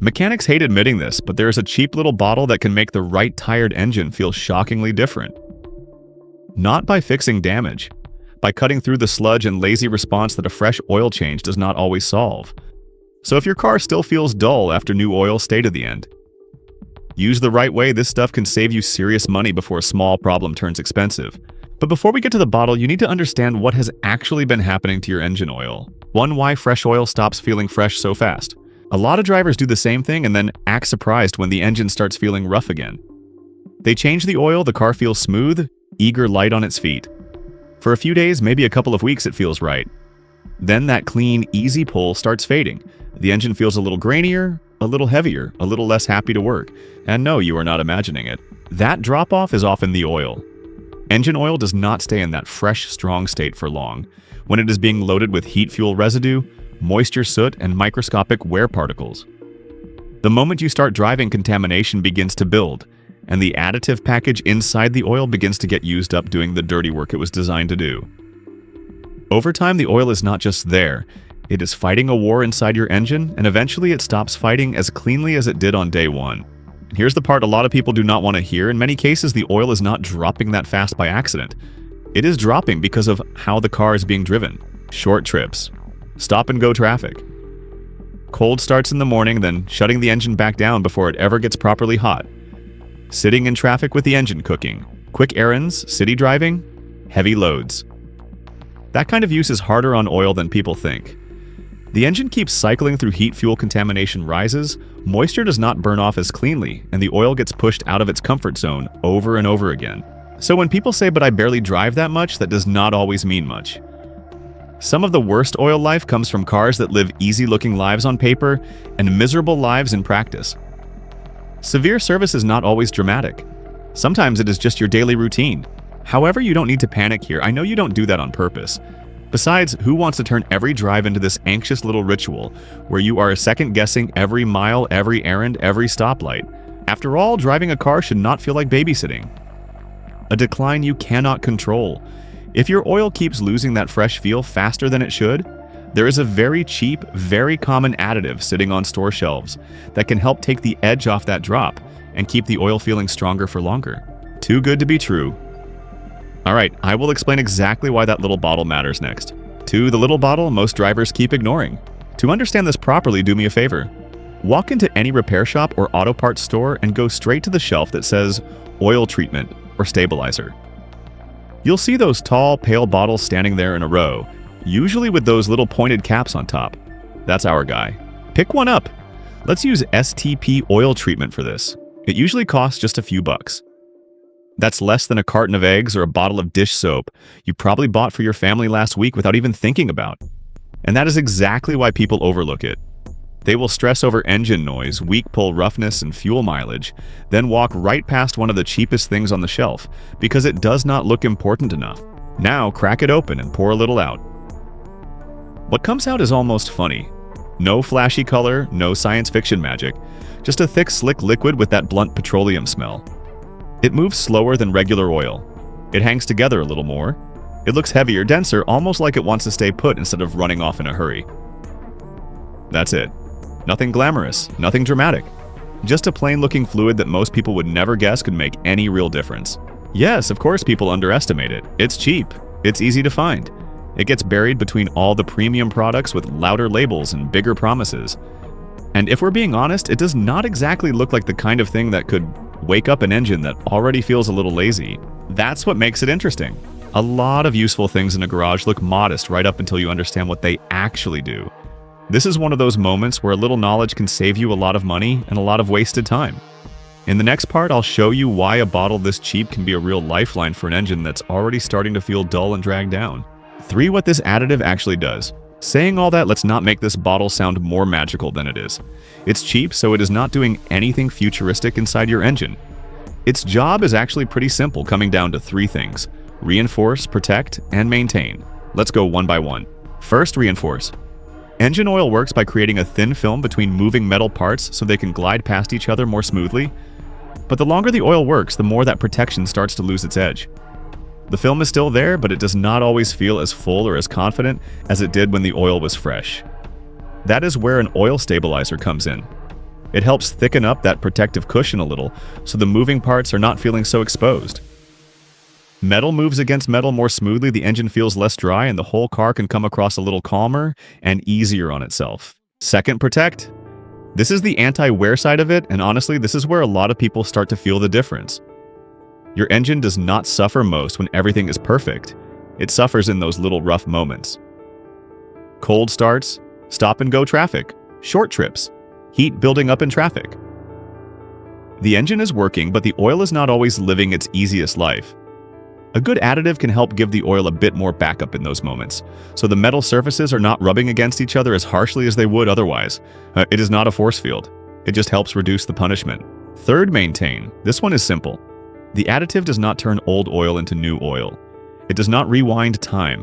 Mechanics hate admitting this, but there is a cheap little bottle that can make the right tired engine feel shockingly different. Not by fixing damage, by cutting through the sludge and lazy response that a fresh oil change does not always solve. So if your car still feels dull after new oil, stay to the end. Use the right way, this stuff can save you serious money before a small problem turns expensive. But before we get to the bottle, you need to understand what has actually been happening to your engine oil. One, why fresh oil stops feeling fresh so fast. A lot of drivers do the same thing and then act surprised when the engine starts feeling rough again. They change the oil, the car feels smooth, eager, light on its feet. For a few days, maybe a couple of weeks, it feels right. Then that clean, easy pull starts fading. The engine feels a little grainier, a little heavier, a little less happy to work. And no, you are not imagining it. That drop-off is often the oil. Engine oil does not stay in that fresh, strong state for long. When it is being loaded with heat fuel residue, moisture, soot, and microscopic wear particles. The moment you start driving, contamination begins to build, and the additive package inside the oil begins to get used up doing the dirty work it was designed to do. Over time, the oil is not just there. It is fighting a war inside your engine, and eventually it stops fighting as cleanly as it did on day one. Here's the part a lot of people do not want to hear. In many cases, the oil is not dropping that fast by accident. It is dropping because of how the car is being driven. Short trips, stop-and-go traffic, cold starts in the morning, then shutting the engine back down before it ever gets properly hot, sitting in traffic with the engine cooking, quick errands, city driving, heavy loads. That kind of use is harder on oil than people think. The engine keeps cycling through heat fuel, contamination rises, moisture does not burn off as cleanly, and the oil gets pushed out of its comfort zone over and over again. So when people say, "But I barely drive that much," that does not always mean much. Some of the worst oil life comes from cars that live easy-looking lives on paper and miserable lives in practice. Severe service is not always dramatic. Sometimes it is just your daily routine. However, you don't need to panic here. I know you don't do that on purpose. Besides, who wants to turn every drive into this anxious little ritual where you are second-guessing every mile, every errand, every stoplight? After all, driving a car should not feel like babysitting. A decline you cannot control. If your oil keeps losing that fresh feel faster than it should, there is a very cheap, very common additive sitting on store shelves that can help take the edge off that drop and keep the oil feeling stronger for longer. Too good to be true. Alright, I will explain exactly why that little bottle matters next. 2. The little bottle most drivers keep ignoring. To understand this properly, do me a favor. Walk into any repair shop or auto parts store and go straight to the shelf that says oil treatment or stabilizer. You'll see those tall, pale bottles standing there in a row, usually with those little pointed caps on top. That's our guy. Pick one up. Let's use STP oil treatment for this. It usually costs just a few bucks. That's less than a carton of eggs or a bottle of dish soap you probably bought for your family last week without even thinking about. And that is exactly why people overlook it. They will stress over engine noise, weak pull roughness, and fuel mileage, then walk right past one of the cheapest things on the shelf because it does not look important enough. Now crack it open and pour a little out. What comes out is almost funny. No flashy color, no science fiction magic, just a thick, slick liquid with that blunt petroleum smell. It moves slower than regular oil. It hangs together a little more. It looks heavier, denser, almost like it wants to stay put instead of running off in a hurry. That's it. Nothing glamorous, nothing dramatic. Just a plain-looking fluid that most people would never guess could make any real difference. Yes, of course people underestimate it. It's cheap. It's easy to find. It gets buried between all the premium products with louder labels and bigger promises. And if we're being honest, it does not exactly look like the kind of thing that could wake up an engine that already feels a little lazy. That's what makes it interesting. A lot of useful things in a garage look modest right up until you understand what they actually do. This is one of those moments where a little knowledge can save you a lot of money and a lot of wasted time. In the next part, I'll show you why a bottle this cheap can be a real lifeline for an engine that's already starting to feel dull and dragged down. 3. What this additive actually does. Saying all that, let's not make this bottle sound more magical than it is. It's cheap, so it is not doing anything futuristic inside your engine. Its job is actually pretty simple, coming down to 3 things: reinforce, protect, and maintain. Let's go one by one. First, reinforce. Engine oil works by creating a thin film between moving metal parts so they can glide past each other more smoothly. But the longer the oil works, the more that protection starts to lose its edge. The film is still there, but it does not always feel as full or as confident as it did when the oil was fresh. That is where an oil stabilizer comes in. It helps thicken up that protective cushion a little, so the moving parts are not feeling so exposed. Metal moves against metal more smoothly, the engine feels less dry, and the whole car can come across a little calmer and easier on itself. Second, protect. This is the anti-wear side of it, and honestly, this is where a lot of people start to feel the difference. Your engine does not suffer most when everything is perfect. It suffers in those little rough moments. Cold starts, stop-and-go traffic, short trips, heat building up in traffic. The engine is working, but the oil is not always living its easiest life. A good additive can help give the oil a bit more backup in those moments, so the metal surfaces are not rubbing against each other as harshly as they would otherwise. It is not a force field. It just helps reduce the punishment. Third, maintain. This one is simple. The additive does not turn old oil into new oil. It does not rewind time.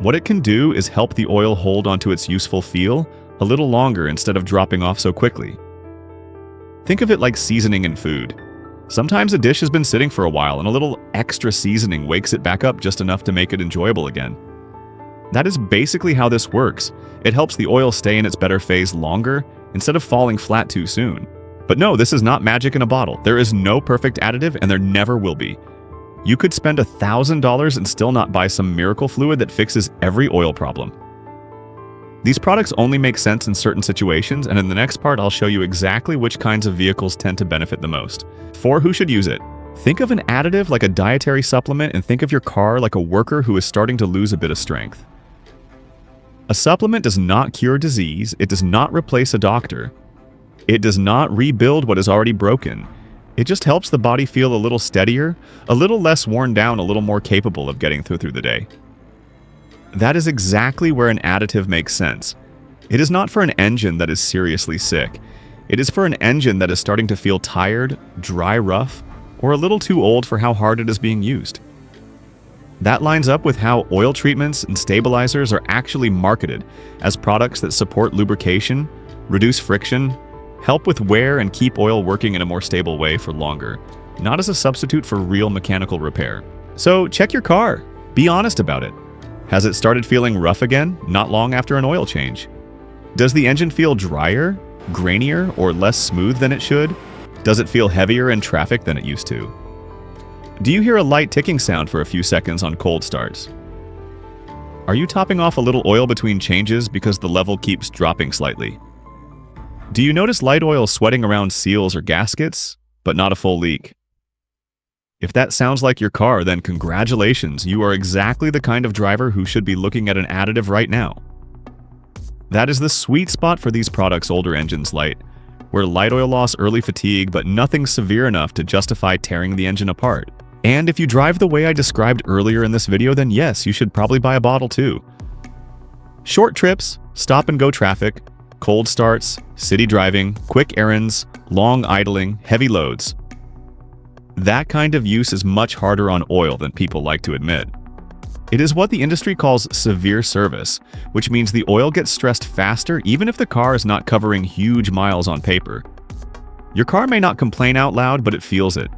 What it can do is help the oil hold onto its useful feel a little longer instead of dropping off so quickly. Think of it like seasoning in food. Sometimes a dish has been sitting for a while and a little extra seasoning wakes it back up just enough to make it enjoyable again. That is basically how this works. It helps the oil stay in its better phase longer instead of falling flat too soon. But no, this is not magic in a bottle. There is no perfect additive and there never will be. You could spend $1,000 and still not buy some miracle fluid that fixes every oil problem. These products only make sense in certain situations, and in the next part I'll show you exactly which kinds of vehicles tend to benefit the most. 4. Who should use it? Think of an additive like a dietary supplement and think of your car like a worker who is starting to lose a bit of strength. A supplement does not cure disease, it does not replace a doctor. It does not rebuild what is already broken. It just helps the body feel a little steadier, a little less worn down, a little more capable of getting through the day. That is exactly where an additive makes sense. It is not for an engine that is seriously sick. It is for an engine that is starting to feel tired, dry rough, or a little too old for how hard it is being used. That lines up with how oil treatments and stabilizers are actually marketed as products that support lubrication, reduce friction, help with wear, and keep oil working in a more stable way for longer, not as a substitute for real mechanical repair. So check your car. Be honest about it. Has it started feeling rough again, not long after an oil change? Does the engine feel drier, grainier, or less smooth than it should? Does it feel heavier in traffic than it used to? Do you hear a light ticking sound for a few seconds on cold starts? Are you topping off a little oil between changes because the level keeps dropping slightly? Do you notice light oil sweating around seals or gaskets, but not a full leak? If that sounds like your car, then congratulations, you are exactly the kind of driver who should be looking at an additive right now. That is the sweet spot for these products' older engines light, where light oil loss, early fatigue, but nothing severe enough to justify tearing the engine apart. And if you drive the way I described earlier in this video, then yes, you should probably buy a bottle too. Short trips, stop-and-go traffic, cold starts, city driving, quick errands, long idling, heavy loads. That kind of use is much harder on oil than people like to admit. It is what the industry calls severe service, which means the oil gets stressed faster even if the car is not covering huge miles on paper. Your car may not complain out loud, but it feels it.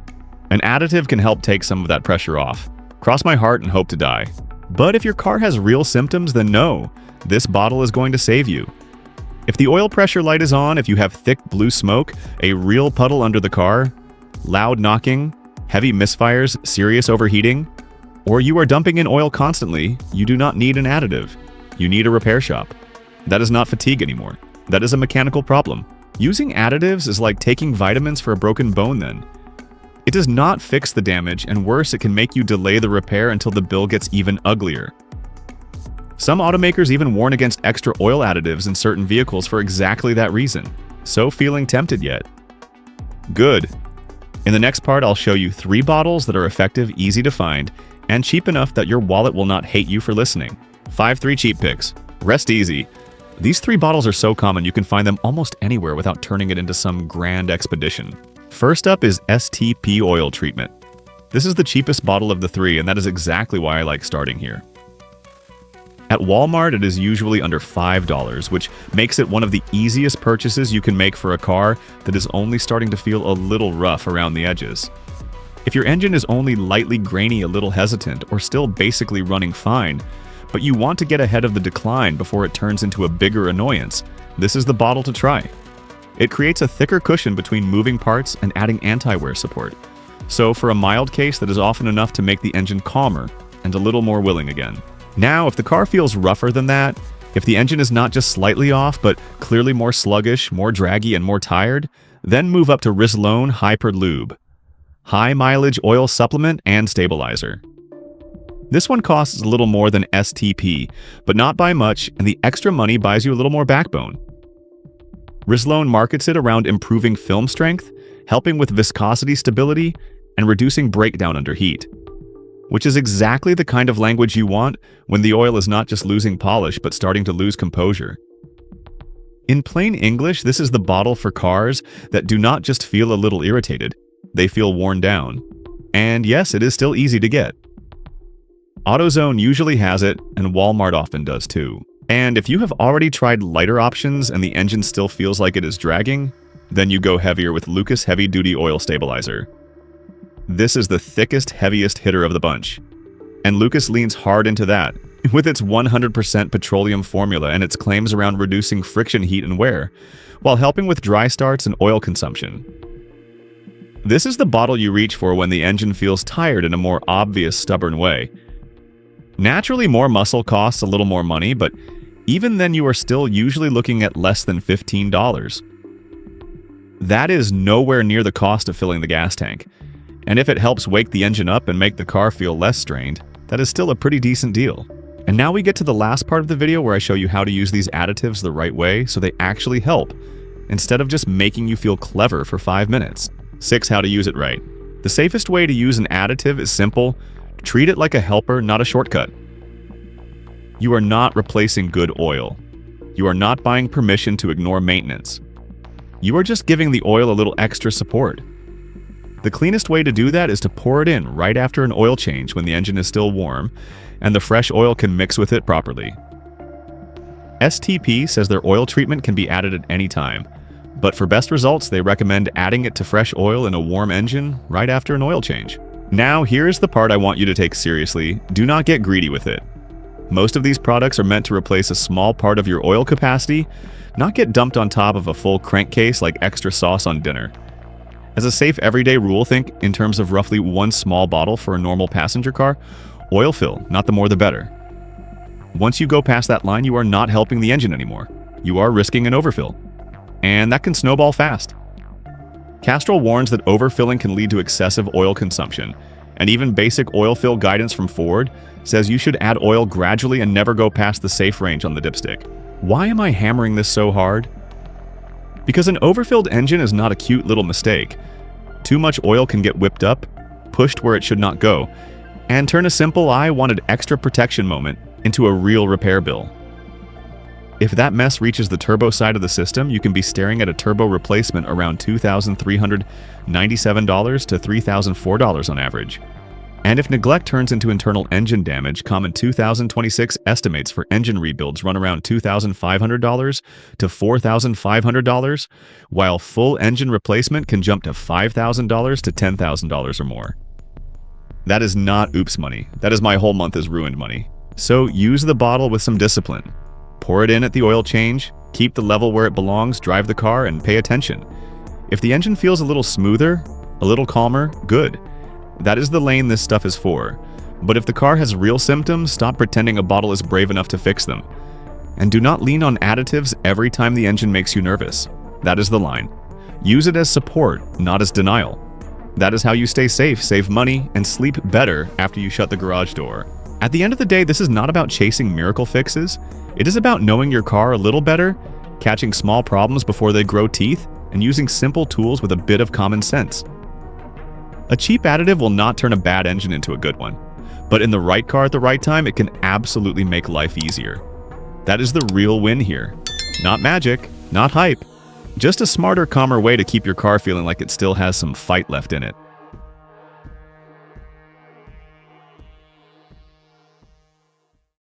An additive can help take some of that pressure off. Cross my heart and hope to die. But if your car has real symptoms, then no, this bottle is going to save you. If the oil pressure light is on, if you have thick blue smoke, a real puddle under the car, loud knocking, heavy misfires, serious overheating, or you are dumping in oil constantly, you do not need an additive. You need a repair shop. That is not fatigue anymore. That is a mechanical problem. Using additives is like taking vitamins for a broken bone then. It does not fix the damage, and worse, it can make you delay the repair until the bill gets even uglier. Some automakers even warn against extra oil additives in certain vehicles for exactly that reason. So feeling tempted yet? Good. In the next part, I'll show you 3 bottles that are effective, easy to find, and cheap enough that your wallet will not hate you for listening. 3 cheap picks. Rest easy. These 3 bottles are so common you can find them almost anywhere without turning it into some grand expedition. First up is STP oil treatment. This is the cheapest bottle of the 3, and that is exactly why I like starting here. At Walmart, it is usually under $5, which makes it one of the easiest purchases you can make for a car that is only starting to feel a little rough around the edges. If your engine is only lightly grainy, a little hesitant, or still basically running fine, but you want to get ahead of the decline before it turns into a bigger annoyance, this is the bottle to try. It creates a thicker cushion between moving parts and adding anti-wear support. So for a mild case, that is often enough to make the engine calmer and a little more willing again. Now, if the car feels rougher than that, if the engine is not just slightly off, but clearly more sluggish, more draggy, and more tired, then move up to Rislone Hyper Lube. High mileage oil supplement and stabilizer. This one costs a little more than STP, but not by much, and the extra money buys you a little more backbone. Rislone markets it around improving film strength, helping with viscosity stability, and reducing breakdown under heat. Which is exactly the kind of language you want when the oil is not just losing polish but starting to lose composure. In plain English, this is the bottle for cars that do not just feel a little irritated, they feel worn down. And yes, it is still easy to get. AutoZone usually has it, and Walmart often does too. And if you have already tried lighter options and the engine still feels like it is dragging, then you go heavier with Lucas Heavy Duty Oil Stabilizer. This is the thickest, heaviest hitter of the bunch. And Lucas leans hard into that, with its 100% petroleum formula and its claims around reducing friction heat and wear, while helping with dry starts and oil consumption. This is the bottle you reach for when the engine feels tired in a more obvious, stubborn way. Naturally, more muscle costs a little more money, but even then you are still usually looking at less than $15. That is nowhere near the cost of filling the gas tank. And if it helps wake the engine up and make the car feel less strained, that is still a pretty decent deal. And now we get to the last part of the video where I show you how to use these additives the right way so they actually help, instead of just making you feel clever for 5 minutes. 6. How to use it right. The safest way to use an additive is simple. Treat it like a helper, not a shortcut. You are not replacing good oil. You are not buying permission to ignore maintenance. You are just giving the oil a little extra support. The cleanest way to do that is to pour it in right after an oil change when the engine is still warm, and the fresh oil can mix with it properly. STP says their oil treatment can be added at any time, but for best results they recommend adding it to fresh oil in a warm engine right after an oil change. Now here's the part I want you to take seriously. Do not get greedy with it. Most of these products are meant to replace a small part of your oil capacity, not get dumped on top of a full crankcase like extra sauce on dinner. As a safe everyday rule, think in terms of roughly one small bottle for a normal passenger car. Oil fill, not the more the better. Once you go past that line, you are not helping the engine anymore. You are risking an overfill. And that can snowball fast. Castrol warns that overfilling can lead to excessive oil consumption, and even basic oil fill guidance from Ford says you should add oil gradually and never go past the safe range on the dipstick. Why am I hammering this so hard? Because an overfilled engine is not a cute little mistake. Too much oil can get whipped up, pushed where it should not go, and turn a simple "I wanted extra protection" moment into a real repair bill. If that mess reaches the turbo side of the system, you can be staring at a turbo replacement around $2,397 to $3,004 on average. And if neglect turns into internal engine damage, common 2026 estimates for engine rebuilds run around $2,500 to $4,500, while full engine replacement can jump to $5,000 to $10,000 or more. That is not oops money. That is my whole month is ruined money. So use the bottle with some discipline. Pour it in at the oil change, keep the level where it belongs, drive the car, and pay attention. If the engine feels a little smoother, a little calmer, good. That is the lane this stuff is for. But if the car has real symptoms, stop pretending a bottle is brave enough to fix them. And do not lean on additives every time the engine makes you nervous. That is the line. Use it as support, not as denial. That is how you stay safe, save money, and sleep better after you shut the garage door. At the end of the day, this is not about chasing miracle fixes. It is about knowing your car a little better, catching small problems before they grow teeth, and using simple tools with a bit of common sense. A cheap additive will not turn a bad engine into a good one, but in the right car at the right time, it can absolutely make life easier. That is the real win here. Not magic, not hype, just a smarter, calmer way to keep your car feeling like it still has some fight left in it.